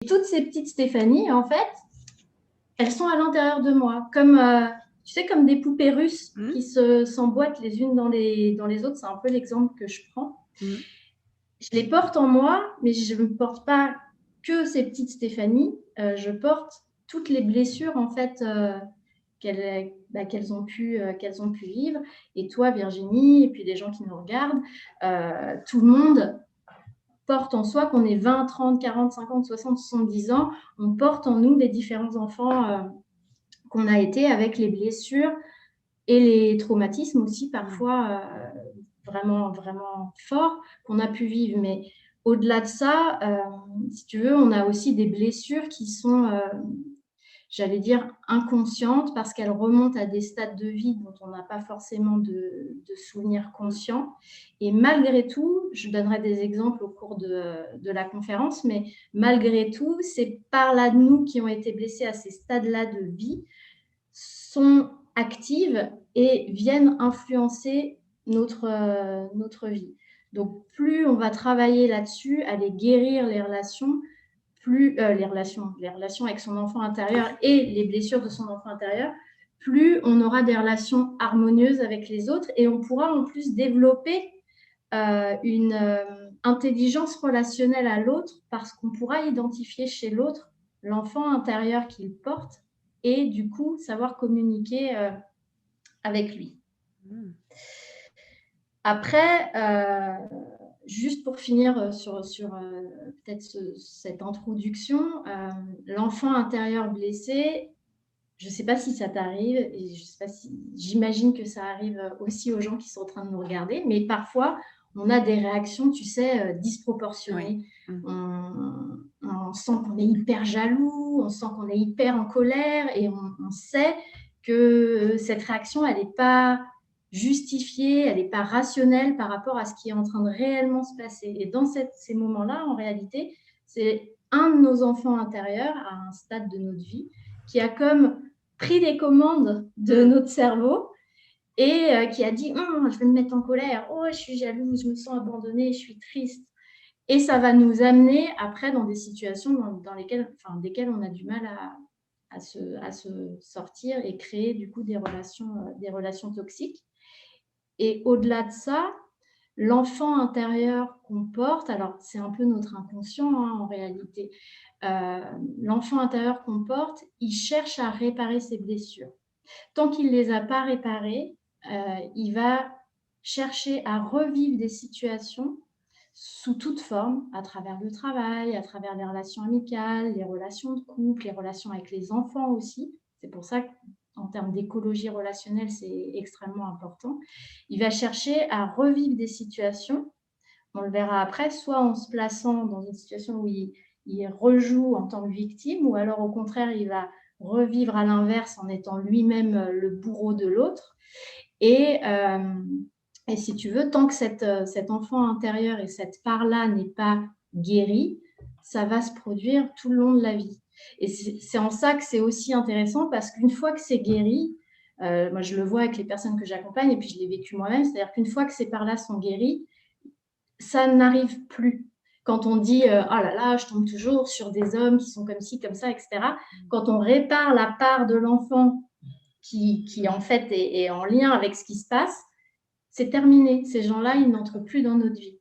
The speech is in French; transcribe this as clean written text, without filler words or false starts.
Et toutes ces petites Stéphanie, en fait, elles sont à l'intérieur de moi, comme, tu sais, comme des poupées russes qui s'emboîtent les unes dans les autres. C'est un peu l'exemple que je prends. Je les porte en moi, mais je ne porte pas que ces petites Stéphanie. Je porte toutes les blessures, en fait, qu'elles ont pu vivre. Et toi, Virginie, et puis les gens qui nous regardent, tout le monde porte en soi, qu'on ait 20, 30, 40, 50, 60, 70 ans, on porte en nous les différents enfants qu'on a été avec les blessures et les traumatismes aussi, parfois vraiment, vraiment forts qu'on a pu vivre. Mais au-delà de ça, si tu veux, on a aussi des blessures qui sont, j'allais dire, inconscientes parce qu'elles remontent à des stades de vie dont on n'a pas forcément de souvenirs conscients. Et malgré tout, je donnerai des exemples au cours de la conférence, mais malgré tout, ces parts-là de nous qui ont été blessées à ces stades-là de vie sont actives et viennent influencer notre vie. Donc, plus on va travailler là-dessus, aller guérir les relations, plus les relations avec son enfant intérieur et les blessures de son enfant intérieur, plus on aura des relations harmonieuses avec les autres et on pourra en plus développer une intelligence relationnelle à l'autre parce qu'on pourra identifier chez l'autre l'enfant intérieur qu'il porte et du coup savoir communiquer avec lui. Après, juste pour finir sur peut-être cette introduction, l'enfant intérieur blessé, je ne sais pas si ça t'arrive, et je sais pas si, j'imagine que ça arrive aussi aux gens qui sont en train de nous regarder, mais parfois, on a des réactions, tu sais, disproportionnées. Oui. On sent qu'on est hyper jaloux, on sent qu'on est hyper en colère, et on sait que cette réaction, elle n'est pas justifiée, elle n'est pas rationnelle par rapport à ce qui est en train de réellement se passer. Et dans ces moments-là, en réalité, c'est un de nos enfants intérieurs, à un stade de notre vie, qui a comme pris les commandes de notre cerveau et qui a dit je vais me mettre en colère, oh je suis jalouse, je me sens abandonnée, je suis triste. Et ça va nous amener après dans des situations dans desquelles on a du mal à se sortir et créer du coup des relations toxiques. Et au-delà de ça, l'enfant intérieur qu'on porte, alors c'est un peu notre inconscient en réalité, l'enfant intérieur qu'on porte, il cherche à réparer ses blessures. Tant qu'il ne les a pas réparées, il va chercher à revivre des situations sous toute forme, à travers le travail, à travers les relations amicales, les relations de couple, les relations avec les enfants aussi. C'est pour ça qu'en termes d'écologie relationnelle, c'est extrêmement important. Il va chercher à revivre des situations, on le verra après, soit en se plaçant dans une situation où il rejoue en tant que victime, ou alors au contraire, il va revivre à l'inverse en étant lui-même le bourreau de l'autre. Et si tu veux, tant que cet enfant intérieur et cette part-là n'est pas guérie, ça va se produire tout le long de la vie. Et c'est en ça que c'est aussi intéressant, parce qu'une fois que c'est guéri, moi je le vois avec les personnes que j'accompagne, et puis je l'ai vécu moi-même, c'est-à-dire qu'une fois que ces parts-là sont guéries, ça n'arrive plus. Quand on dit oh là là, je tombe toujours sur des hommes qui sont comme ci, comme ça, etc. Quand on répare la part de l'enfant qui en fait est en lien avec ce qui se passe, c'est terminé. Ces gens-là, ils n'entrent plus dans notre vie.